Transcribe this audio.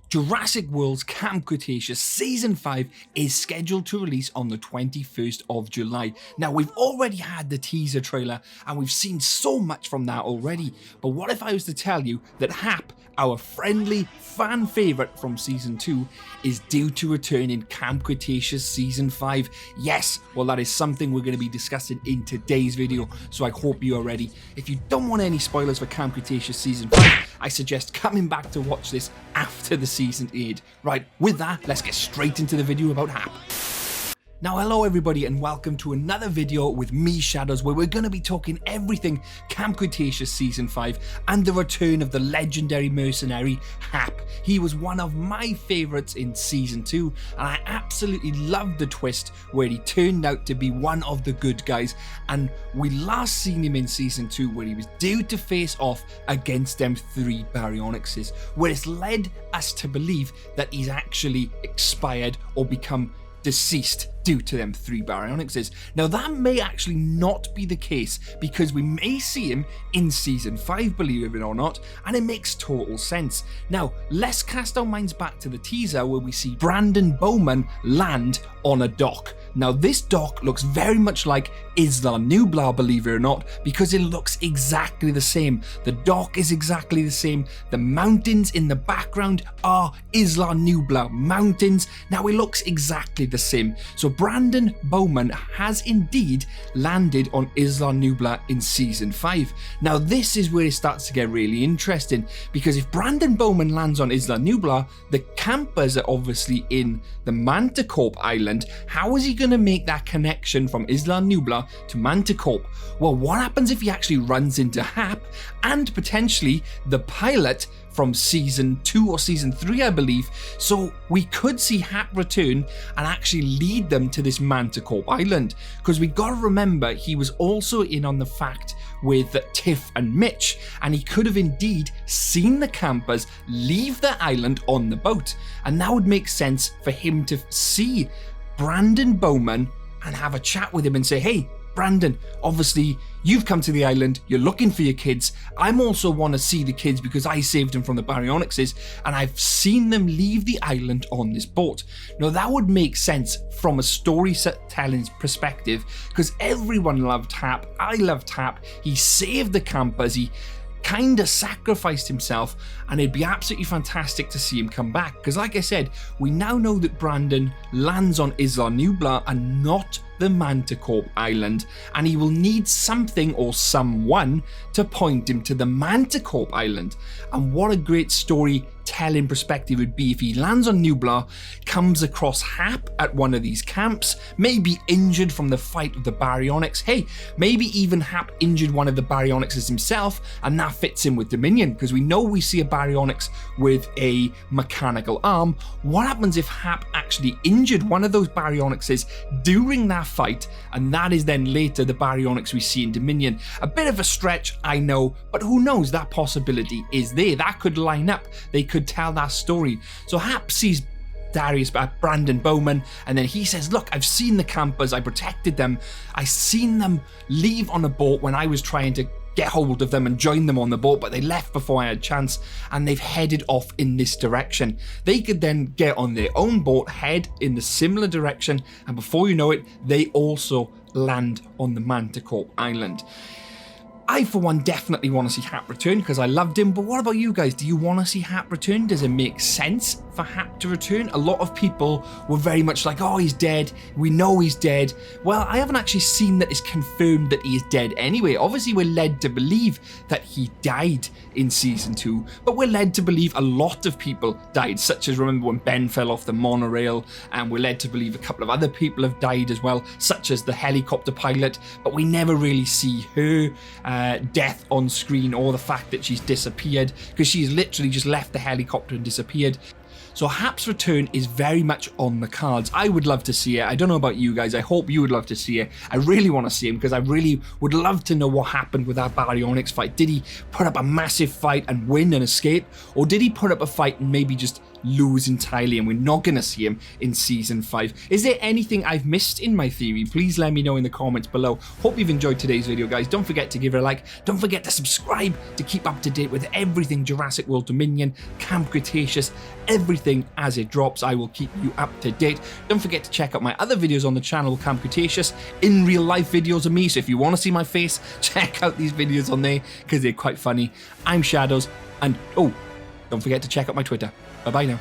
Jurassic World's Camp Cretaceous Season 5 is scheduled to release on the 21st of July. Now, we've already had the teaser trailer and we've seen so much from that already, but what if I was to tell you that Hap, our friendly fan favourite from Season 2, is due to return in Camp Cretaceous Season 5? Yes, well, that is something we're going to be discussing in today's video, so I hope you are ready. If you don't want any spoilers for Camp Cretaceous Season 5, I suggest coming back to watch this after the season aired. Right, with that, let's get straight into the video about Hap. Now, hello everybody and welcome to another video with me, Shadows, where we're going to be talking everything Camp Cretaceous Season 5 and the return of the legendary mercenary Hap. He was one of my favourites in Season 2 and I absolutely loved the twist where he turned out to be one of the good guys, and we last seen him in Season 2 where he was due to face off against them 3 baryonyxes, where it's led us to believe that he's actually expired or become deceased due to them 3 baryonyxes. Now, that may actually not be the case because we may see him in Season 5, believe it or not, and it makes total sense. Now, let's cast our minds back to the teaser where we see Brandon Bowman land on a dock. Now, this dock looks very much like Isla Nublar, believe it or not, because it looks exactly the same. The dock is exactly the same. The mountains in the background are Isla Nublar mountains. Now, it looks exactly the same. So Brandon Bowman has indeed landed on Isla Nublar in Season 5. Now, this is where it starts to get really interesting, because if Brandon Bowman lands on Isla Nublar, the campers are obviously in the Manticorp Island. How is he going to make that connection from Isla Nublar to Manticorp? Well, what happens if he actually runs into Hap and potentially the pilot from Season 2 or Season 3, I believe? So we could see Hap return and actually lead them to this Manticorp Island, because we got to remember he was also in on the fact with Tiff and Mitch, and he could have indeed seen the campers leave the island on the boat, and that would make sense for him to see Brandon Bowman and have a chat with him and say, hey, Brandon, obviously you've come to the island, you're looking for your kids. I'm also want to see the kids because I saved them from the baryonyxes and I've seen them leave the island on this boat. Now, that would make sense from a storytelling perspective because everyone loved Hap. I loved Hap. He saved the campers. He kind of sacrificed himself, and it'd be absolutely fantastic to see him come back because, like I said, we now know that Brandon lands on Isla Nublar and not the Manticorp Island, and he will need something or someone to point him to the Manticorp Island. And what a great storytelling perspective would be if he lands on Nublar, comes across Hap at one of these camps, maybe injured from the fight with the baryonyx. Hey, maybe even Hap injured one of the baryonyxes himself, and that fits in with Dominion because we know we see a baryonyx with a mechanical arm. What happens if Hap actually injured one of those baryonyxes during that fight, and that is then later the baryonyx we see in Dominion? A bit of a stretch, I know, but who knows, that possibility is there. That could line up. They could tell that story. So Hap sees Brandon Bowman, and then he says, look, I've seen the campers, I protected them, I seen them leave on a boat when I was trying to get hold of them and join them on the boat, but they left before I had a chance and they've headed off in this direction. They could then get on their own boat, head in the similar direction, and before you know it, they also land on the Manticorp Island. I, for one, definitely want to see Hap return because I loved him, but what about you guys? Do you want to see Hap return? Does it make sense for Hap to return? A lot of people were very much like, oh, he's dead. We know he's dead. Well, I haven't actually seen that it's confirmed that he is dead anyway. Obviously, we're led to believe that he died in Season 2, but we're led to believe a lot of people died, such as, remember when Ben fell off the monorail, and we're led to believe a couple of other people have died as well, such as the helicopter pilot, but we never really see her death on screen or the fact that she's disappeared because she's literally just left the helicopter and disappeared. So Hap's return is very much on the cards. I would love to see it. I don't know about you guys. I hope you would love to see it. I really want to see him because I really would love to know what happened with that baryonyx fight. Did he put up a massive fight and win and escape? Or did he put up a fight and maybe just lose entirely and we're not going to see him in Season 5? Is there anything I've missed in my theory? Please let me know in the comments below. Hope you've enjoyed today's video, guys. Don't forget to give it a like. Don't forget to subscribe to keep up to date with everything Jurassic World Dominion, Camp Cretaceous, everything everything as it drops. I will keep you up to date. Don't forget to check out my other videos on the channel, Camp Cretaceous, in real life videos of me. So if you want to see my face, check out these videos on there because they're quite funny. I'm Shadows, and oh, don't forget to check out my Twitter. Bye bye now.